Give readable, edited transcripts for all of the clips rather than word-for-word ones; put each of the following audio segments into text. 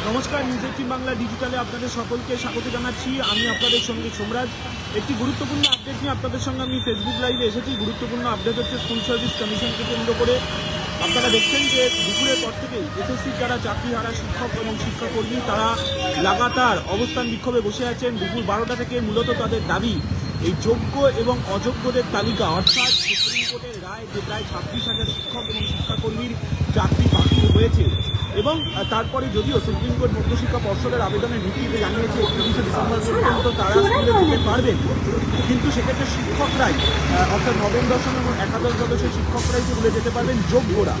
নমস্কার, নিউজ 18 বাংলা ডিজিটালে আপনাদের সকলকে স্বাগত জানাচ্ছি। আমি আপনাদের সঙ্গে সোমরাজ। একটি গুরুত্বপূর্ণ আপডেট নিয়ে আপনাদের সঙ্গে আমি ফেসবুক লাইভে এসেছি। গুরুত্বপূর্ণ আপডেট হচ্ছে স্কুল সার্ভিস কমিশনকে কেন্দ্র করে। আপনারা দেখছেন যে দুপুরের পর থেকেই এসএসসির যারা চাকরিহারা শিক্ষক এবং শিক্ষাকর্মী তারা লাগাতার অবস্থান বিক্ষোভে বসে আছেন। দুপুর 12টা থেকে মূলত তাদের দাবি এই যোগ্য এবং অযোগ্যদের তালিকা, অর্থাৎ সুপ্রিম কোর্টের রায় যে প্রায় 26,000 শিক্ষক এবং শিক্ষাকর্মীর চাকরি বাতিল হয়েছে এবং তারপরে যদিও সুপ্রিম কোর্ট মধ্যশিক্ষা পর্ষদের আবেদনের ভিত্তিতে জানিয়েছে 31শে ডিসেম্বর পর্যন্ত তারা স্কুলে যেতে পারবেন, কিন্তু সেক্ষেত্রে শিক্ষকরাই অর্থাৎ নবম দশম এবং একাদশ দ্বাদশের শিক্ষকরাই স্কুলে যেতে পারবেন, যোগ্যরা।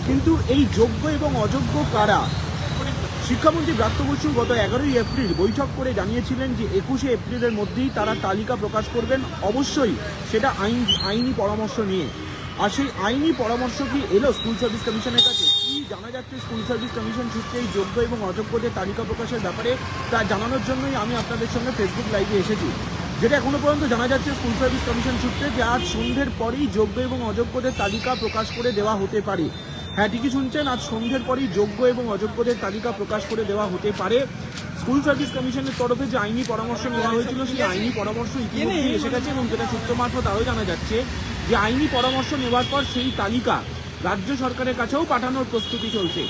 কিন্তু এই যোগ্য এবং অযোগ্য কারা? শিক্ষামন্ত্রী ব্রাত্য বসু গত 11ই এপ্রিল বৈঠক করে জানিয়েছিলেন যে 21শে এপ্রিলের মধ্যেই তারা তালিকা প্রকাশ করবেন, অবশ্যই সেটা আইনি পরামর্শ নিয়ে। আর সেই আইনি পরামর্শ কি এলো স্কুল সার্ভিস কমিশনের কাছে? কি জানা যাচ্ছে স্কুল সার্ভিস কমিশন সূত্রে এই যোগ্য এবং অযোগ্যদের তালিকা প্রকাশের ব্যাপারে, তা জানানোর জন্যই আমি আপনাদের সঙ্গে ফেসবুক লাইভে এসেছি। যেটা এখনো পর্যন্ত জানা যাচ্ছে স্কুল সার্ভিস কমিশন সূত্রে যে আজ সন্ধ্যের পরেই যোগ্য এবং অযোগ্যদের তালিকা প্রকাশ করে দেওয়া হতে পারে। হ্যাঁ, ঠিকই শুনছেন, আজ সন্ধ্যের পরই যোগ্য এবং অযোগ্যদের তালিকা প্রকাশ করে দেওয়া হতে পারে। স্কুল সার্ভিস কমিশনের তরফে যে আইনি পরামর্শ নেওয়া হয়েছিল সেই আইনি পরামর্শ ইতিমধ্যেই এসে গেছে এবং যেটা সূত্র মারফত আরও জানা যাচ্ছে যে আইনি পরামর্শ নেওয়ার পর সেই তালিকা রাজ্য সরকারের কাছেও পাঠানোর প্রস্তুতি চলছে।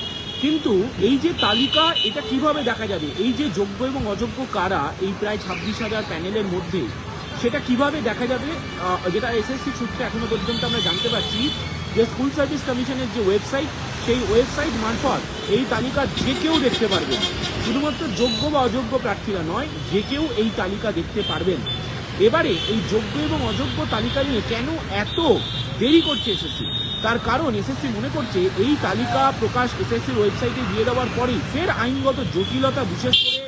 কিন্তু এই যে তালিকা, এটা কিভাবে দেখা যাবে? এই যে যোগ্য এবং অযোগ্য কারা এই প্রায় 26,000 প্যানেলের মধ্যে, সেটা কিভাবে দেখা যাবে? যেটা এসএসসি সূত্রে এখনো পর্যন্ত আমরা জানতে পারছি যে স্কুল সার্ভিস কমিশনের যে ওয়েবসাইট, সেই ওয়েবসাইট মারফত এই তালিকা যে কেউ দেখতে পারবেন। শুধুমাত্র যোগ্য বা অযোগ্য প্রার্থীরা নয়, যে কেউ এই তালিকা দেখতে পারবেন। এবারে এই যোগ্য এবং অযোগ্য তালিকা নিয়ে কেন এত দেরি করছে এসএসসি? তার কারণ এসএসসি মনে করছে এই তালিকা প্রকাশ এসএসসির ওয়েবসাইটে দিয়ে দেওয়ার পরেই ফের আইনগত জটিলতা, বিশেষ করে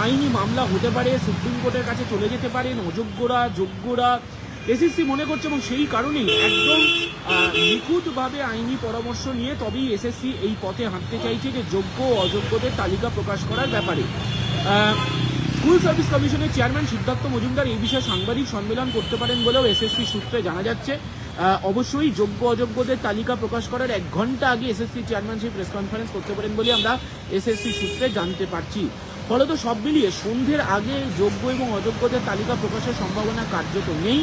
আইনি মামলা হতে পারে, সুপ্রিম কোর্টের কাছে চলে যেতে পারেন অযোগ্যরা, যোগ্যরা। এসএসসি মনে করছে এবং সেই কারণেই একদম নিখুঁতভাবে আইনি পরামর্শ নিয়ে তবেই এসএসসি এই পথে হাঁটতে চাইছে যে যোগ্য ও অযোগ্যদের তালিকা প্রকাশ করার ব্যাপারে। স্কুল সার্ভিস কমিশনের চেয়ারম্যান সিদ্ধার্থ মজুমদার এই বিষয়ে সাংবাদিক সম্মেলন করতে পারেন বলেও এসএসসি সূত্রে জানা যাচ্ছে। অবশ্যই যোগ্য অযোগ্যদের তালিকা প্রকাশ করার 1 ঘন্টা আগে এসএসসি চেয়ারম্যান সেই প্রেস কনফারেন্স করতে পারেন বলে আমরা এসএসসি সূত্রে জানতে পারছি। ফলত সব মিলিয়ে সন্ধ্যের আগে যোগ্য এবং অযোগ্যদের তালিকা প্রকাশের সম্ভাবনা কার্যত নেই।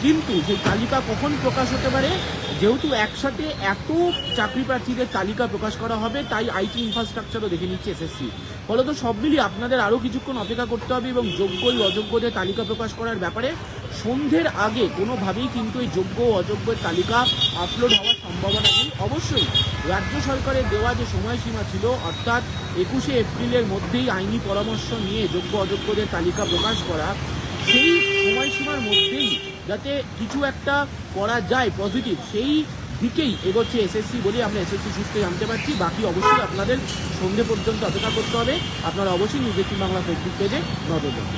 কিন্তু সেই তালিকা কখন প্রকাশ হতে পারে? যেহেতু একসাথে এত চাকরি প্রার্থীদের তালিকা প্রকাশ করা হবে, তাই আইটি ইনফ্রাস্ট্রাকচারও দেখে নিচ্ছে এসএসসি। ফলত সব মিলিয়ে আপনাদের আরও কিছুক্ষণ অপেক্ষা করতে হবে এবং যোগ্য ও অযোগ্যদের তালিকা প্রকাশ করার ব্যাপারে সন্ধ্যের আগে কোনোভাবেই কিন্তু এই যোগ্য ও অযোগ্যের তালিকা আপলোড হওয়ার সম্ভাবনা নেই। অবশ্যই রাজ্য সরকারের দেওয়া যে সময়সীমা ছিল, অর্থাৎ 21শে এপ্রিলের মধ্যেই আইনি পরামর্শ নিয়ে যোগ্য অযোগ্যদের তালিকা প্রকাশ করা, সেই সময়সীমার মধ্যেই যাতে কিছু একটা করা যায় পজিটিভ, সেই দিকেই এগোচ্ছে এসএসসি বলে আমরা এসএসসি সূত্রে জানতে পারছি। বাকি অবশ্যই আপনাদের সন্ধ্যে পর্যন্ত অপেক্ষা করতে হবে। আপনারা অবশ্যই নিউজ 18 বাংলা ফেসবুক পেজে নজর দেবেন।